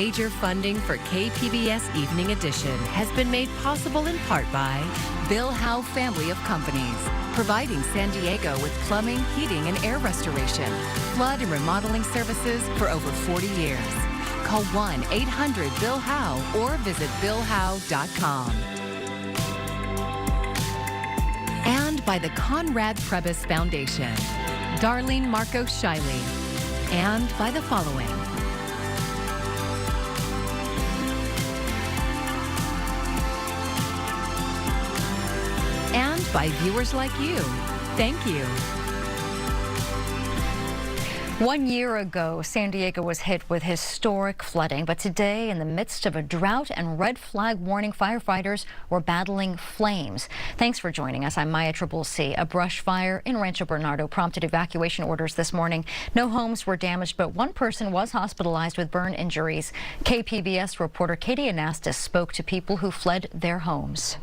Major funding for KPBS Evening Edition has been made possible in part by Bill Howe Family of Companies, providing San Diego with plumbing, heating, and air restoration, flood and remodeling services for over 40 years. Call 1-800-BILL-HOWE or visit billhowe.com. And by the Conrad Prebys Foundation, Darlene Marcos Shiley, and by the following. And by viewers like you. Thank you. 1 year ago, San Diego was hit with historic flooding, but today, in the midst of a drought and red flag warning, firefighters were battling flames. Thanks for joining us. I'm Maya C. A brush fire in Rancho Bernardo prompted evacuation orders this morning. No homes were damaged, but one person was hospitalized with burn injuries. KPBS reporter Katie Anastas spoke to people who fled their homes.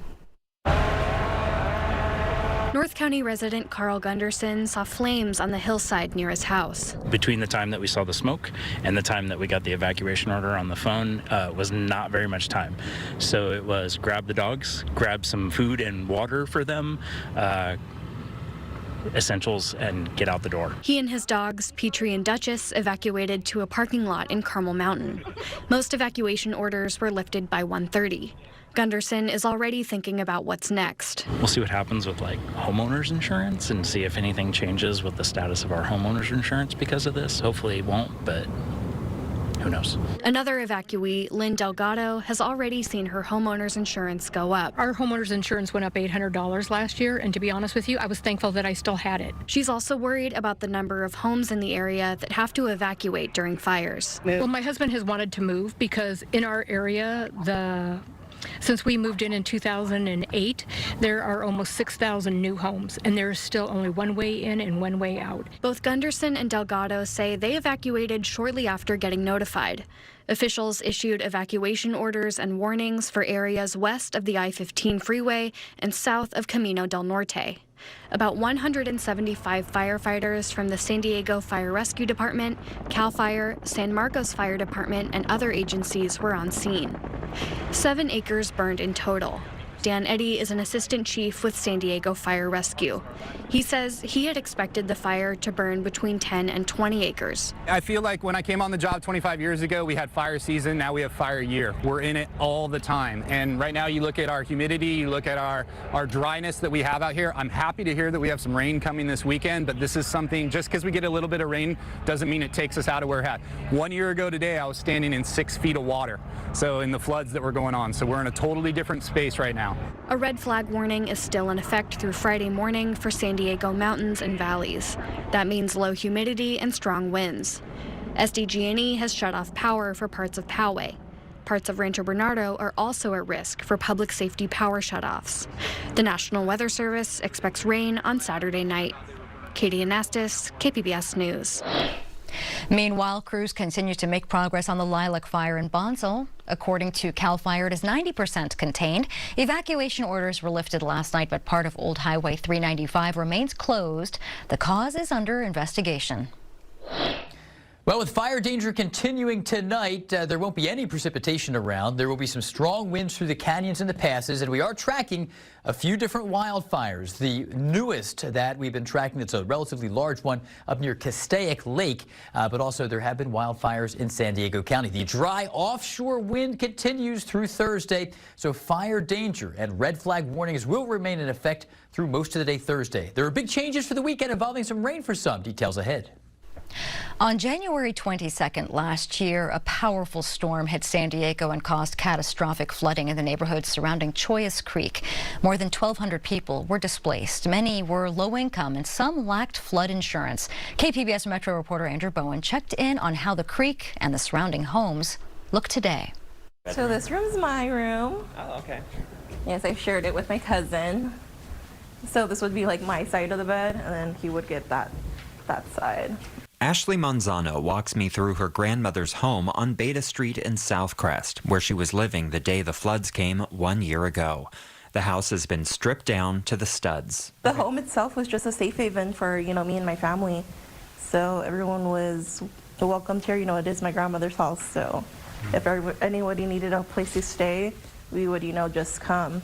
North County resident Carl Gunderson saw flames on the hillside near his house. Between the time that we saw the smoke and the time that we got the evacuation order on the phone was not very much time. So it was grab the dogs, grab some food and water for them, essentials, and get out the door. He and his dogs, Petrie and Duchess, evacuated to a parking lot in Carmel Mountain. Most evacuation orders were lifted by 1:30. Gunderson is already thinking about what's next. We'll see what happens with homeowners insurance and see if anything changes with the status of our homeowners insurance because of this. Hopefully it won't, but who knows? Another evacuee, Lynn Delgado, has already seen her homeowner's insurance go up. Our homeowner's insurance went up $800 last year, and to be honest with you, I was thankful that I still had it. She's also worried about the number of homes in the area that have to evacuate during fires. Well, my husband has wanted to move because in our area, since we moved in 2008, there are almost 6,000 new homes, and there is still only one way in and one way out. Both Gunderson and Delgado say they evacuated shortly after getting notified. Officials issued evacuation orders and warnings for areas west of the I-15 freeway and south of Camino del Norte. About 175 firefighters from the San Diego Fire Rescue Department, CAL FIRE, San Marcos Fire Department, and other agencies were on scene. 7 acres burned in total. Dan Eddy is an assistant chief with San Diego Fire Rescue. He says he had expected the fire to burn between 10 and 20 acres. I feel like when I came on the job 25 years ago, we had fire season, now we have fire year. We're in it all the time. And right now you look at our humidity, you look at our dryness that we have out here. I'm happy to hear that we have some rain coming this weekend, but this is something, just because we get a little bit of rain doesn't mean it takes us out of where we're at. 1 year ago today, I was standing in 6 feet of water, so in the floods that were going on. So we're in a totally different space right now. A red flag warning is still in effect through Friday morning for San Diego mountains and valleys. That means low humidity and strong winds. SDG&E has shut off power for parts of Poway. Parts of Rancho Bernardo are also at risk for public safety power shutoffs. The National Weather Service expects rain on Saturday night. Katie Anastas, KPBS News. Meanwhile, crews continue to make progress on the Lilac fire in Bonsall. According to CAL FIRE, it is 90% contained. Evacuation orders were lifted last night, but part of Old Highway 395 remains closed. The cause is under investigation. Well, with fire danger continuing tonight, there won't be any precipitation around. There will be some strong winds through the canyons and the passes, and we are tracking a few different wildfires. The newest that we've been tracking, that's a relatively large one up near Castaic Lake, but also there have been wildfires in San Diego County. The dry offshore wind continues through Thursday, so fire danger and red flag warnings will remain in effect through most of the day Thursday. There are big changes for the weekend involving some rain for some. Details ahead. On January 22nd last year, a powerful storm hit San Diego and caused catastrophic flooding in the neighborhoods surrounding Chollas Creek. More than 1,200 people were displaced. Many were low income and some lacked flood insurance. KPBS Metro reporter Andrew Bowen checked in on how the creek and the surrounding homes look today. So this room's my room. Oh, okay. Yes, I shared it with my cousin. So this would be like my side of the bed, and then he would get that side. Ashley Manzano walks me through her grandmother's home on Beta Street in Southcrest, where she was living the day the floods came 1 year ago. The house has been stripped down to the studs. The home itself was just a safe haven for, me and my family. So everyone was welcomed here. It is my grandmother's house, so if anybody needed a place to stay, we would, just come.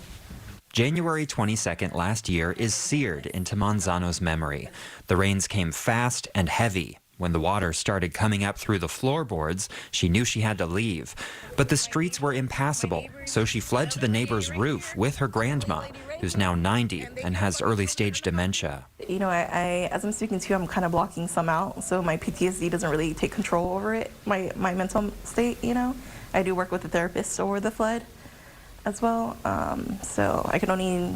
January 22nd last year is seared into Manzano's memory. The rains came fast and heavy. When the water started coming up through the floorboards, she knew she had to leave. But the streets were impassable, so she fled to the neighbor's roof with her grandma, who's now 90 and has early-stage dementia. As I'm speaking to you, I'm kind of blocking some out, so my PTSD doesn't really take control over it, my mental state, I do work with a therapist over the flood as well, so I can only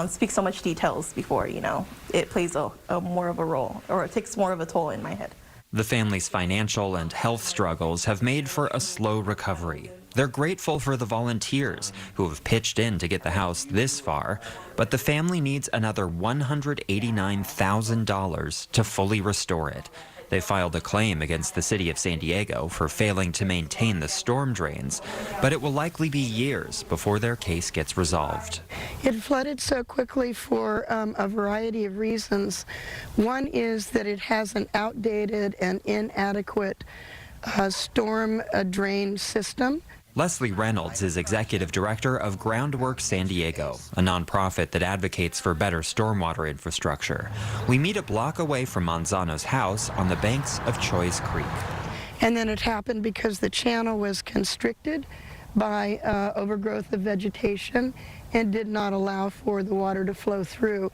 speak so much details before, it plays a more of a role, or it takes more of a toll in my head. The family's financial and health struggles have made for a slow recovery. They're grateful for the volunteers who have pitched in to get the house this far, but the family needs another $189,000 to fully restore it. They filed a claim against the city of San Diego for failing to maintain the storm drains, but it will likely be years before their case gets resolved. It flooded so quickly for a variety of reasons. One is that it has an outdated and inadequate storm drain system. Leslie Reynolds is executive director of Groundwork San Diego, a nonprofit that advocates for better stormwater infrastructure. We meet a block away from Manzano's house on the banks of Choi's Creek. And then it happened because the channel was constricted by overgrowth of vegetation and did not allow for the water to flow through.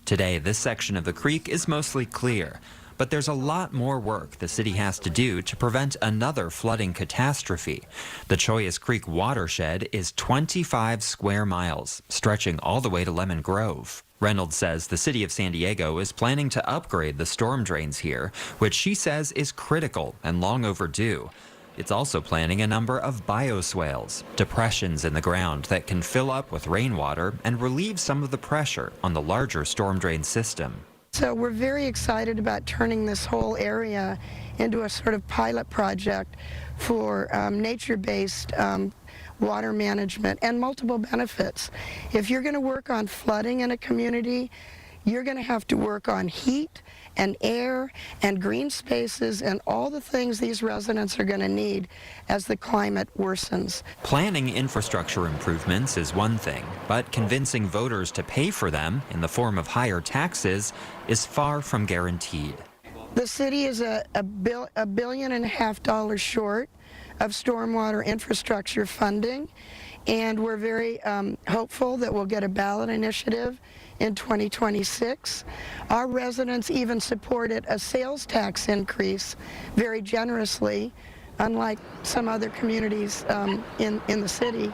Today, this section of the creek is mostly clear. But there's a lot more work the city has to do to prevent another flooding catastrophe. The Choias Creek watershed is 25 square miles, stretching all the way to Lemon Grove. Reynolds says the city of San Diego is planning to upgrade the storm drains here, which she says is critical and long overdue. It's also planning a number of bioswales, depressions in the ground that can fill up with rainwater and relieve some of the pressure on the larger storm drain system. So we're very excited about turning this whole area into a sort of pilot project for nature-based water management and multiple benefits. If you're going to work on flooding in a community, you're going to have to work on heat and air and green spaces and all the things these residents are going to need as the climate worsens. Planning infrastructure improvements is one thing, but convincing voters to pay for them in the form of higher taxes is far from guaranteed. The city is $1.5 billion short of stormwater infrastructure funding, and we're very hopeful that we'll get a ballot initiative in 2026. Our residents even supported a sales tax increase very generously, unlike some other communities in the city,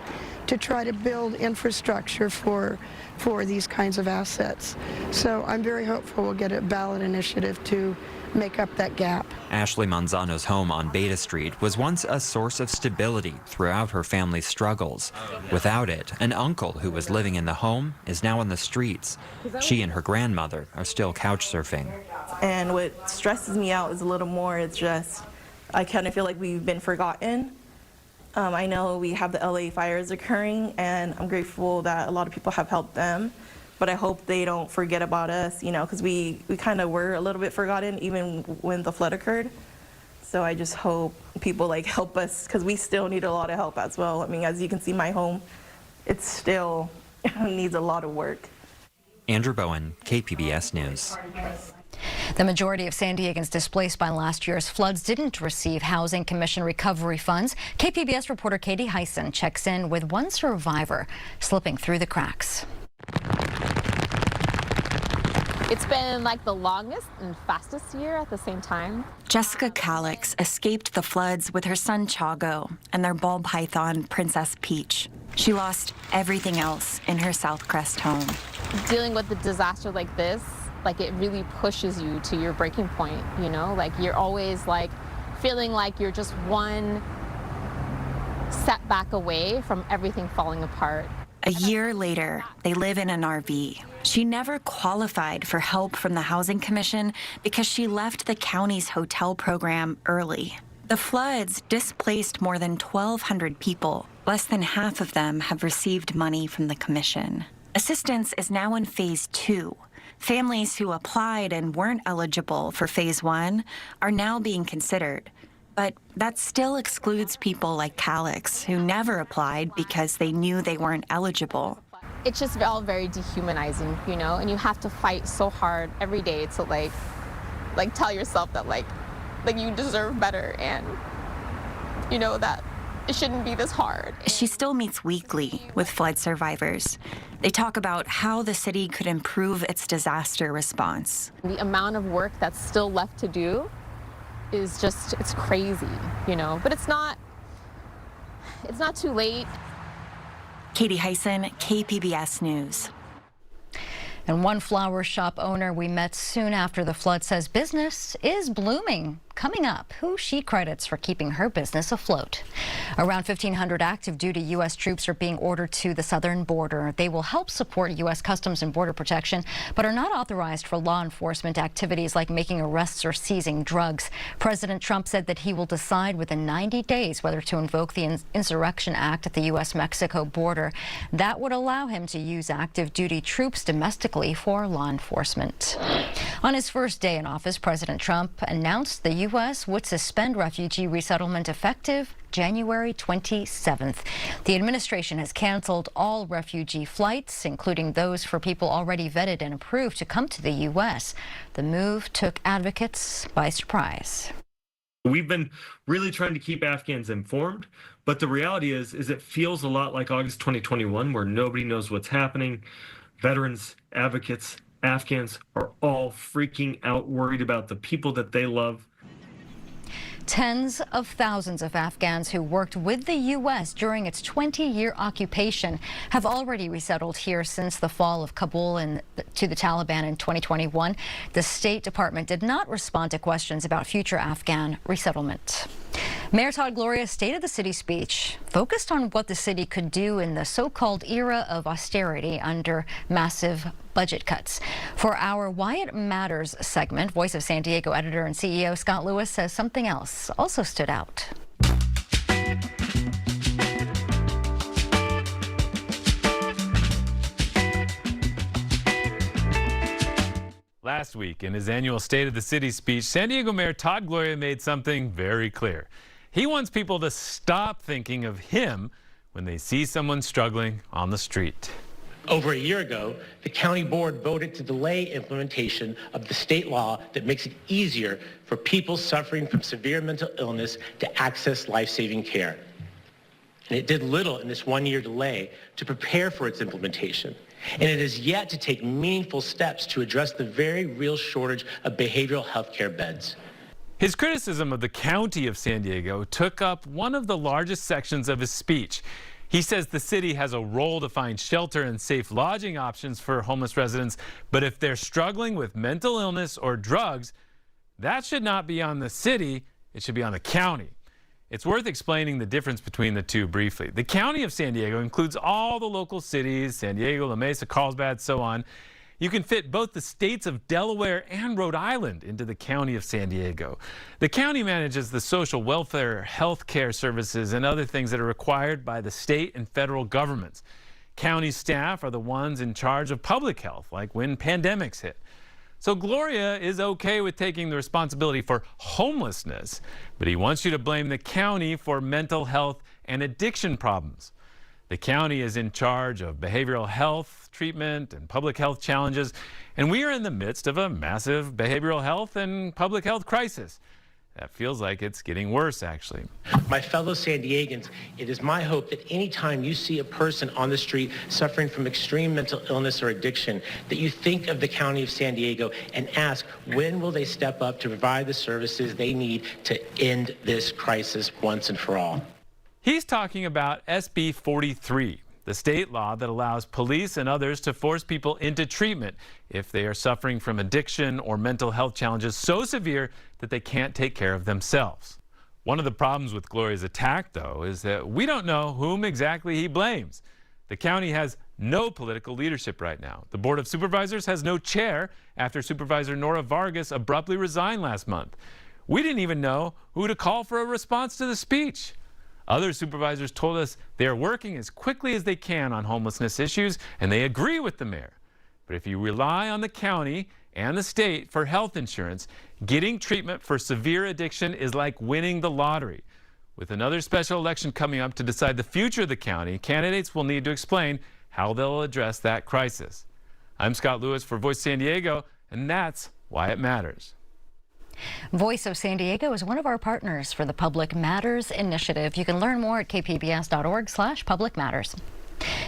to try to build infrastructure for these kinds of assets. So I'm very hopeful we'll get a ballot initiative to make up that gap. Ashley Manzano's home on Beta Street was once a source of stability throughout her family's struggles. Without it, an uncle who was living in the home is now on the streets. She and her grandmother are still couch surfing. And what stresses me out is a little more, it's just, I kind of feel like we've been forgotten. I know we have the LA fires occurring, and I'm grateful that a lot of people have helped them. But I hope they don't forget about us, because we kind of were a little bit forgotten even when the flood occurred. So I just hope people help us, because we still need a lot of help as well. I mean, as you can see, my home, it still needs a lot of work. Andrew Bowen, KPBS News. The majority of San Diegans displaced by last year's floods didn't receive Housing Commission recovery funds. KPBS reporter Katie Heisen checks in with one survivor slipping through the cracks. It's been like the longest and fastest year at the same time. Jessica Calix escaped the floods with her son Chago and their ball python, Princess Peach. She lost everything else in her South Crest home. Dealing with a disaster like this, it really pushes you to your breaking point, you're always feeling like you're just one setback away from everything falling apart. A year later, they live in an RV. She never qualified for help from the Housing Commission because she left the county's hotel program early. The floods displaced more than 1,200 people. Less than half of them have received money from the commission. Assistance is now in Phase 2. Families who applied and weren't eligible for Phase 1 are now being considered. But that still excludes people like Calix, who never applied because they knew they weren't eligible. It's just all very dehumanizing, you know, and you have to fight so hard every day to like tell yourself that like you deserve better, and you know that it shouldn't be this hard. She still meets weekly with flood survivors. They talk about how the city could improve its disaster response. The amount of work that's still left to do is just, it's crazy, you know, but it's not too late. Katie Hyson, KPBS News. And one flower shop owner we met soon after the flood says business is blooming. Coming up, who she credits for keeping her business afloat. Around 1,500 active duty U.S. troops are being ordered to the southern border. They will help support U.S. Customs and Border Protection, but are not authorized for law enforcement activities like making arrests or seizing drugs. President Trump said that he will decide within 90 days whether to invoke the Insurrection Act at the U.S.-Mexico border. That would allow him to use active duty troops domestically for law enforcement. On his first day in office, President Trump announced the U.S. would suspend refugee resettlement effective January 27th. The administration has canceled all refugee flights, including those for people already vetted and approved to come to the U.S. The move took advocates by surprise. We've been really trying to keep Afghans informed, but the reality is it feels a lot like August 2021, where nobody knows what's happening. Veterans, advocates, Afghans are all freaking out, worried about the people that they love. Tens of thousands of Afghans who worked with the U.S. during its 20-year occupation have already resettled here since the fall of Kabul to the Taliban in 2021. The State Department did not respond to questions about future Afghan resettlement. Mayor Todd Gloria's State of the City speech focused on what the city could do in the so-called era of austerity under massive budget cuts. For our Why It Matters segment, Voice of San Diego editor and CEO Scott Lewis says something else also stood out. Last week, in his annual State of the City speech, San Diego Mayor Todd Gloria made something very clear. He wants people to stop thinking of him when they see someone struggling on the street. Over a year ago, the county board voted to delay implementation of the state law that makes it easier for people suffering from severe mental illness to access life-saving care. And it did little in this one-year delay to prepare for its implementation. And it has yet to take meaningful steps to address the very real shortage of behavioral health care beds. His criticism of the county of San Diego took up one of the largest sections of his speech. He says the city has a role to find shelter and safe lodging options for homeless residents, but if they're struggling with mental illness or drugs, that should not be on the city, it should be on the county. It's worth explaining the difference between the two briefly. The county of San Diego includes all the local cities, San Diego, La Mesa, Carlsbad, so on. You can fit both the states of Delaware and Rhode Island into the county of San Diego. The county manages the social welfare, health care services, and other things that are required by the state and federal governments. County staff are the ones in charge of public health, like when pandemics hit. So Gloria is okay with taking the responsibility for homelessness, but he wants you to blame the county for mental health and addiction problems. The county is in charge of behavioral health treatment and public health challenges, and we are in the midst of a massive behavioral health and public health crisis. That feels like it's getting worse, actually. My fellow San Diegans, it is my hope that anytime you see a person on the street suffering from extreme mental illness or addiction, that you think of the county of San Diego and ask, when will they step up to provide the services they need to end this crisis once and for all? He's talking about SB 43, the state law that allows police and others to force people into treatment if they are suffering from addiction or mental health challenges so severe that they can't take care of themselves. One of the problems with Gloria's attack, though, is that we don't know whom exactly he blames. The county has no political leadership right now. The Board of Supervisors has no chair after Supervisor Nora Vargas abruptly resigned last month. We didn't even know who to call for a response to the speech. Other supervisors told us they are working as quickly as they can on homelessness issues, and they agree with the mayor. But if you rely on the county and the state for health insurance, getting treatment for severe addiction is like winning the lottery. With another special election coming up to decide the future of the county, candidates will need to explain how they'll address that crisis. I'm Scott Lewis for Voice San Diego, and that's why it matters. Voice of San Diego is one of our partners for the Public Matters Initiative. You can learn more at kpbs.org/Public Matters.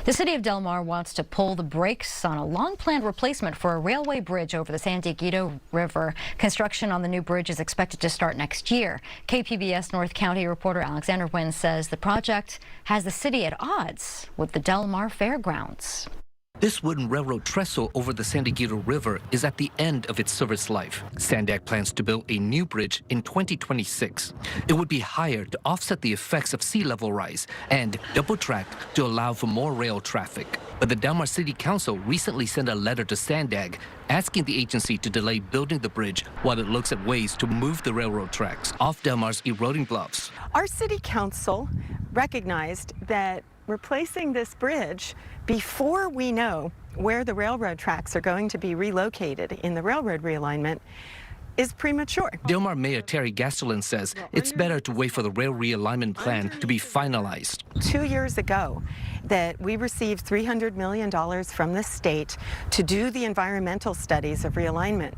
The city of Del Mar wants to pull the brakes on a long-planned replacement for a railway bridge over the San Diego River. Construction on the new bridge is expected to start next year. KPBS North County reporter Alexander Nguyen says the project has the city at odds with the Del Mar Fairgrounds. This wooden railroad trestle over the San Diego River is at the end of its service life. Sandag plans to build a new bridge in 2026. It would be higher to offset the effects of sea level rise and double-tracked to allow for more rail traffic. But the Del Mar City Council recently sent a letter to Sandag asking the agency to delay building the bridge while it looks at ways to move the railroad tracks off Del Mar's eroding bluffs. Our City Council recognized that replacing this bridge before we know where the railroad tracks are going to be relocated in the railroad realignment is premature. Del Mar Mayor Terry Gastelum says it's better to wait for the rail realignment plan to be finalized. 2 years ago, that we received $300 million from the state to do the environmental studies of realignment.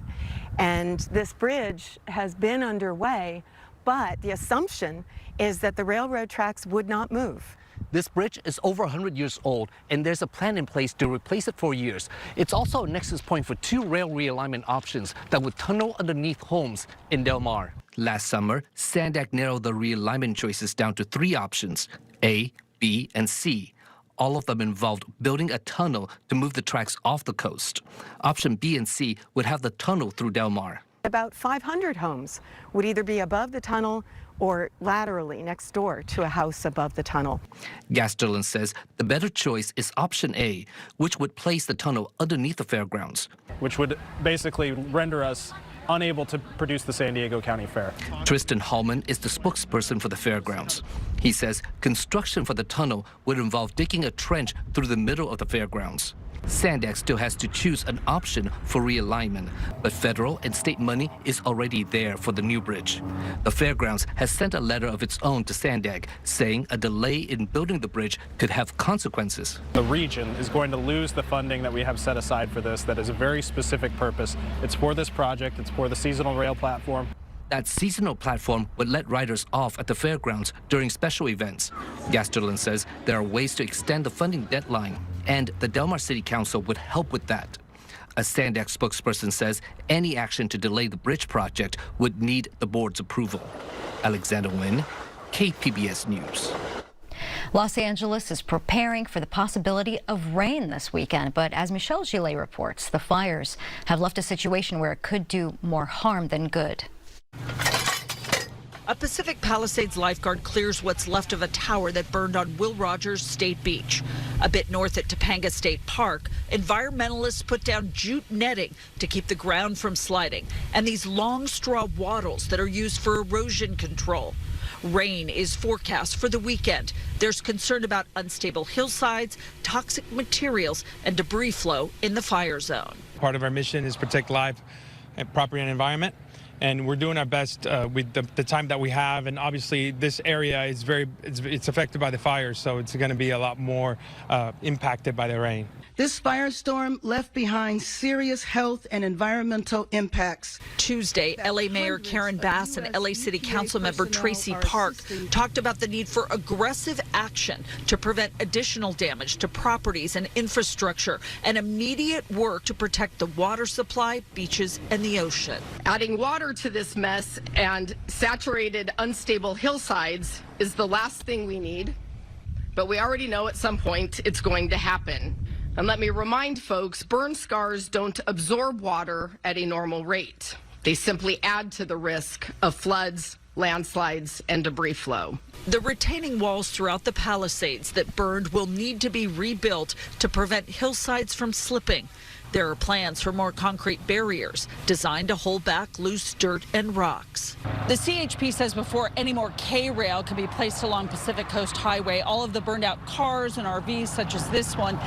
And this bridge has been underway, but the assumption is that the railroad tracks would not move. This bridge is over 100 years old, and there's a plan in place to replace it for years. It's also a nexus point for 2 rail realignment options that would tunnel underneath homes in Del Mar. Last summer, Sandag narrowed the realignment choices down to 3 options, A, B, and C. All of them involved building a tunnel to move the tracks off the coast. Option B and C would have the tunnel through Del Mar. About 500 homes would either be above the tunnel or laterally next door to a house above the tunnel. Gastelum says the better choice is option A, which would place the tunnel underneath the fairgrounds. Which would basically render us unable to produce the San Diego County Fair. Tristan Hallman is the spokesperson for the fairgrounds. He says construction for the tunnel would involve digging a trench through the middle of the fairgrounds. Sandag still has to choose an option for realignment, but federal and state money is already there for the new bridge. The fairgrounds has sent a letter of its own to Sandag saying a delay in building the bridge could have consequences. The region is going to lose the funding that we have set aside for this that is a very specific purpose. It's for this project, it's for the seasonal rail platform. That seasonal platform would let riders off at the fairgrounds during special events. Gastelum says there are ways to extend the funding deadline, and the Del Mar City Council would help with that. A Sandag spokesperson says any action to delay the bridge project would need the board's approval. Alexander Nguyen, KPBS News. Los Angeles is preparing for the possibility of rain this weekend, but as Michelle Gillet reports, the fires have left a situation where it could do more harm than good. A Pacific Palisades lifeguard clears what's left of a tower that burned on Will Rogers State Beach. A bit north at Topanga State Park, environmentalists put down jute netting to keep the ground from sliding, and these long straw wattles that are used for erosion control. Rain is forecast for the weekend. There's concern about unstable hillsides, toxic materials, and debris flow in the fire zone. Part of our mission is protect life, and property, and environment. And we're doing our best with the time that we have. And obviously, this area is it's affected by the fires, so it's going to be a lot more impacted by the rain. This firestorm left behind serious health and environmental impacts. Tuesday, LA Mayor Karen Bass and LA City Council member Tracy Park talked about the need for aggressive action to prevent additional damage to properties and infrastructure and immediate work to protect the water supply, beaches, and the ocean. Adding water to this mess and saturated, unstable hillsides is the last thing we need, but we already know at some point it's going to happen. And let me remind folks, burn scars don't absorb water at a normal rate. They simply add to the risk of floods, landslides, and debris flow. The retaining walls throughout the Palisades that burned will need to be rebuilt to prevent hillsides from slipping. There are plans for more concrete barriers designed to hold back loose dirt and rocks. The CHP says before any more K-rail can be placed along Pacific Coast Highway, all of the burned out cars and RVs such as this one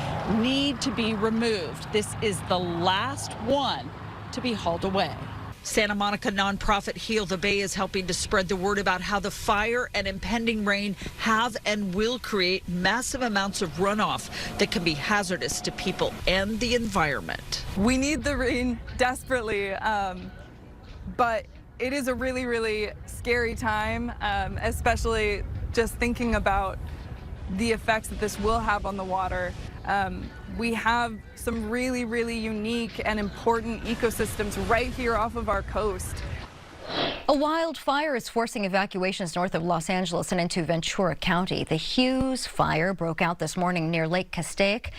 need to be removed. This is the last one to be hauled away. Santa Monica nonprofit Heal the Bay is helping to spread the word about how the fire and impending rain have and will create massive amounts of runoff that can be hazardous to people and the environment. We need the rain desperately, but it is a really, really scary time, especially just thinking about the effects that this will have on the water. We have some really, really unique and important ecosystems right here off of our coast. A wildfire is forcing evacuations north of Los Angeles and into Ventura County. The Hughes fire broke out this morning near Lake Castaic,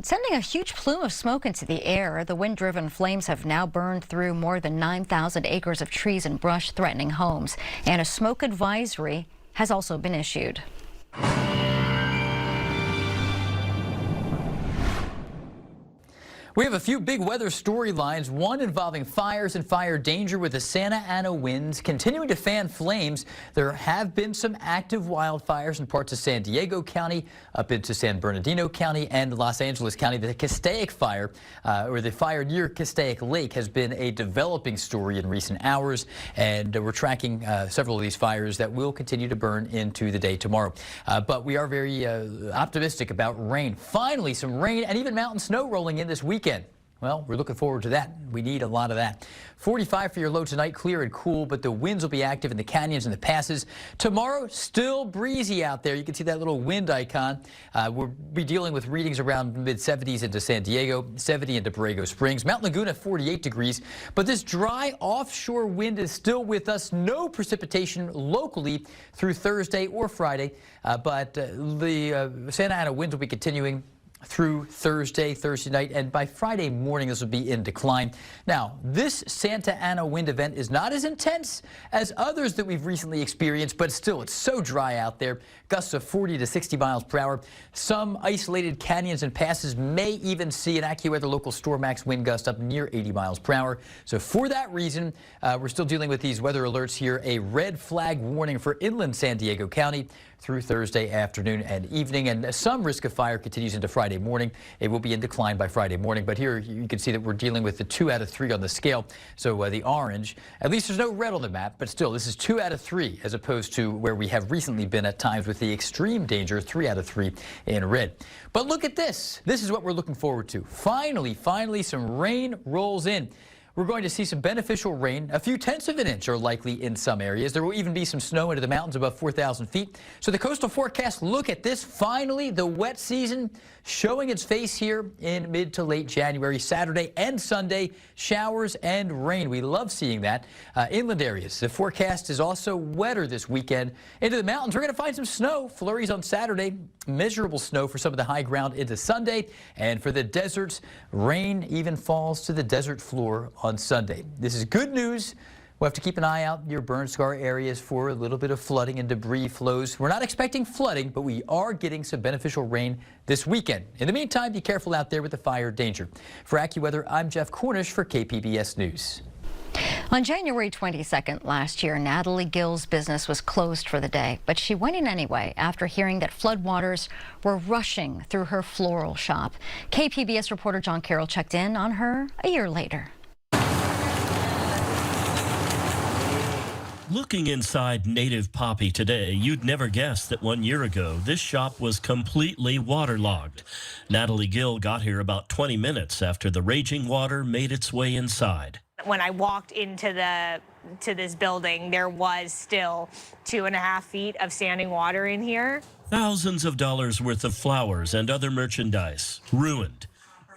sending a huge plume of smoke into the air. The wind-driven flames have now burned through more than 9,000 acres of trees and brush, threatening homes. And a smoke advisory has also been issued. We have a few big weather storylines, one involving fires and fire danger with the Santa Ana winds continuing to fan flames. There have been some active wildfires in parts of San Diego County, up into San Bernardino County and Los Angeles County. The Castaic fire, or the fire near Castaic Lake, has been a developing story in recent hours, and we're tracking several of these fires that will continue to burn into the day tomorrow. But we are very optimistic about rain. Finally, some rain and even mountain snow rolling in this weekend. Well, we're looking forward to that. We need a lot of that. 45 for your low tonight, clear and cool, but the winds will be active in the canyons and the passes. Tomorrow, still breezy out there. You can see that little wind icon. We'll be dealing with readings around mid-70s into San Diego, 70 into Borrego Springs. Mount Laguna, 48 degrees. But this dry offshore wind is still with us. No precipitation locally through Thursday or Friday, but the Santa Ana winds will be continuing through Thursday night, and by Friday morning this will be in decline. Now, this Santa Ana wind event is not as intense as others that we've recently experienced, but still, it's so dry out there. Gusts of 40 to 60 miles per hour. Some isolated canyons and passes may even see an AccuWeather local storm max wind gust up near 80 miles per hour. So for that reason, we're still dealing with these weather alerts here. A red flag warning for inland San Diego County through Thursday afternoon and evening, and some risk of fire continues into Friday morning. It will be in decline by Friday morning, but here you can see that we're dealing with the 2 out of 3 on the scale. So the orange, at least there's no red on the map, but still this is 2 out of 3 as opposed to where we have recently been at times with the extreme danger, 3 out of 3 in red. But look at this. This is what we're looking forward to. Finally, some rain rolls in. We're going to see some beneficial rain. A few tenths of an inch are likely in some areas. There will even be some snow into the mountains above 4,000 feet. So the coastal forecast, look at this. Finally, the wet season showing its face here in mid to late January, Saturday and Sunday. Showers and rain. We love seeing that. Inland areas. The forecast is also wetter this weekend. Into the mountains, we're going to find some snow. Flurries on Saturday. Miserable snow for some of the high ground into Sunday. And for the deserts, rain even falls to the desert floor on Sunday. This is good news. We'll have to keep an eye out in your burn scar areas for a little bit of flooding and debris flows. We're not expecting flooding, but we are getting some beneficial rain this weekend. In the meantime, be careful out there with the fire danger. For AccuWeather, I'm Jeff Cornish for KPBS News. On January 22nd last year, Natalie Gill's business was closed for the day, but she went in anyway after hearing that floodwaters were rushing through her floral shop. KPBS reporter John Carroll checked in on her a year later. Looking inside Native Poppy today, you'd never guess that 1 year ago, this shop was completely waterlogged. Natalie Gill got here about 20 minutes after the raging water made its way inside. When I walked into this building, there was still 2.5 feet of standing water in here. Thousands of dollars worth of flowers and other merchandise ruined.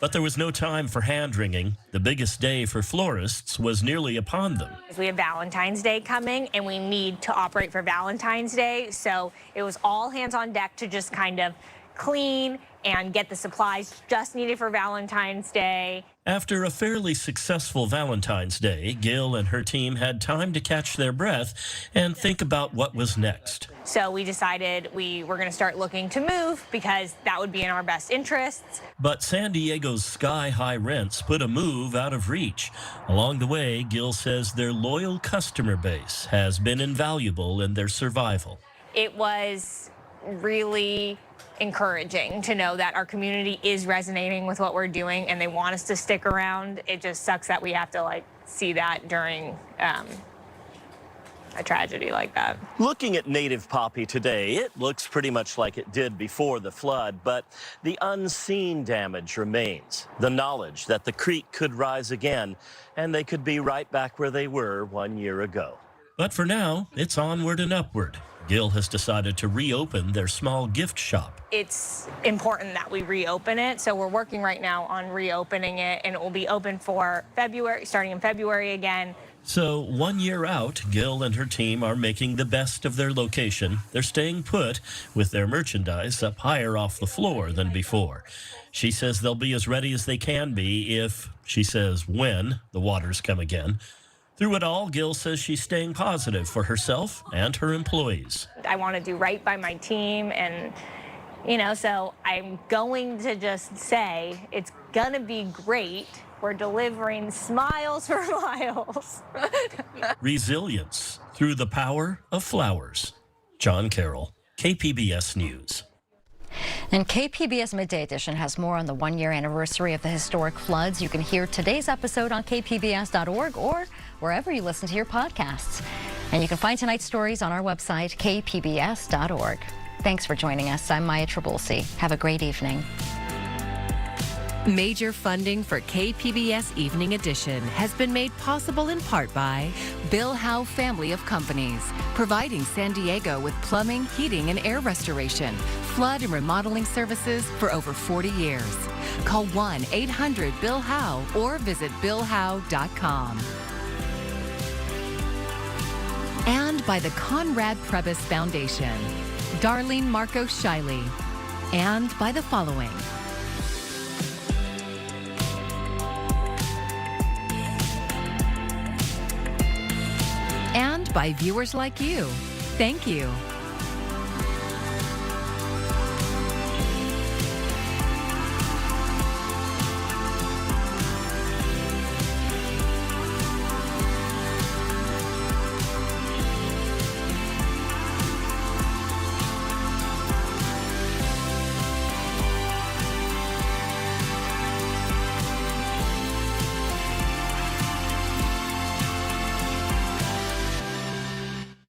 But there was no time for hand-wringing. The biggest day for florists was nearly upon them. We have Valentine's Day coming, and we need to operate for Valentine's Day, so it was all hands on deck to just kind of clean and get the supplies just needed for Valentine's Day. After a fairly successful Valentine's Day, Gill and her team had time to catch their breath and think about what was next. So we decided we were going to start looking to move because that would be in our best interests. But San Diego's sky-high rents put a move out of reach. Along the way, Gill says their loyal customer base has been invaluable in their survival. It was really encouraging to know that our community is resonating with what we're doing and they want us to stick around. It just sucks that we have to like see that during a tragedy like that. Looking at native poppy today, it looks pretty much like it did before the flood, but the unseen damage remains. The knowledge that the creek could rise again and they could be right back where they were 1 year ago. But for now, it's onward and upward. Gil has decided to reopen their small gift shop. It's important that we reopen it, so we're working right now on reopening it, and it will be open for February, starting in February again. So 1 year out, Gil and her team are making the best of their location. They're staying put with their merchandise up higher off the floor than before. She says they'll be as ready as they can be if, she says, when the waters come again. Through it all, Gil says she's staying positive for herself and her employees. I want to do right by my team, and, you know, so I'm going to just say it's going to be great. We're delivering smiles for miles. Resilience through the power of flowers. John Carroll, KPBS News. And KPBS Midday Edition has more on the 1-year anniversary of the historic floods. You can hear today's episode on kpbs.org or wherever you listen to your podcasts. And you can find tonight's stories on our website, kpbs.org. Thanks for joining us. I'm Maya Trabulsi. Have a great evening. Major funding for KPBS Evening Edition has been made possible in part by Bill Howe Family of Companies, providing San Diego with plumbing, heating, and air restoration, flood and remodeling services for over 40 years. Call 1-800-BILL-HOWE or visit BillHowe.com. And by the Conrad Prebys Foundation, Darlene Marco Shiley, and by the following. And by viewers like you. Thank you.